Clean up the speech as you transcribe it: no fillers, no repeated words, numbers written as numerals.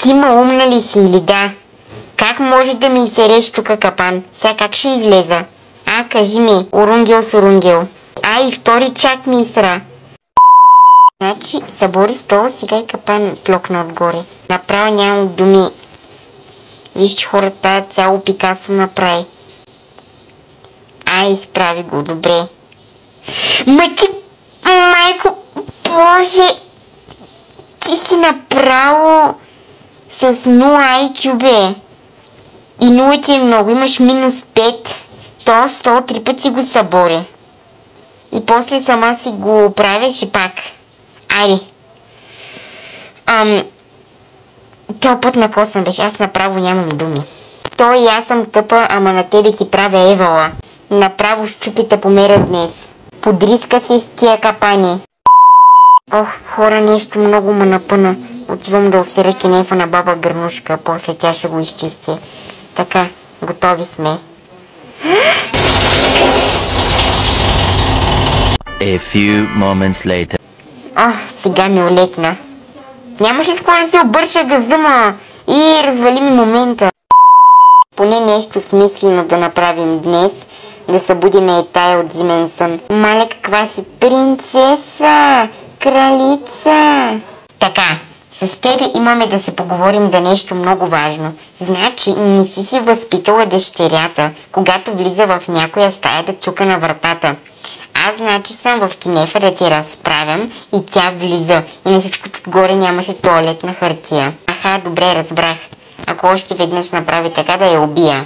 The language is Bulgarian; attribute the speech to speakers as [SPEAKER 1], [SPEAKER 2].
[SPEAKER 1] Ти умна ли си или да? Как може да ми изсереш тук капан? Сега как ще излеза? Кажи ми, орунгел с орунгел. И втори чак ми изсра. Значи, събори стола, сега и капан плокна отгоре. Направо нямам думи. Виж, че хората тая цяло Пикасо направи. Изправи го, добре. Ти, майко, боже, ти си направо с 0 IQ, бе. И 0 ти е много, имаш -5. То 103 пъти го събори. И после сама си го правиш и пак. Айде. Този път на косъм беше, аз направо нямам думи. Той и аз съм тъпа, ама на тебе ти правя евала. Направо щупи тъпомера днес. Подриска се с тия капани. Хора, нещо много ме напъна. Отивам да осеря кенефа на баба Гърнушка, после тя ще го изчисти. Така, готови сме.
[SPEAKER 2] A few moments later.
[SPEAKER 1] Сега ми олекна. Нямаш ли скоро да се обърша газъма и развали ми момента? Поне нещо смислено да направим днес, да събудиме и тая от зимен сън. Мале, каква си принцеса, кралица. Така, с тебе имаме да се поговорим за нещо много важно. Значи, не си възпитала дъщерята, когато влиза в някоя стая да чука на вратата. Аз значи съм в кенефа да ти разправям и тя влиза. И на всичкото отгоре нямаше тоалетна хартия. Добре, разбрах. Ако още веднъж направи така, да я убия.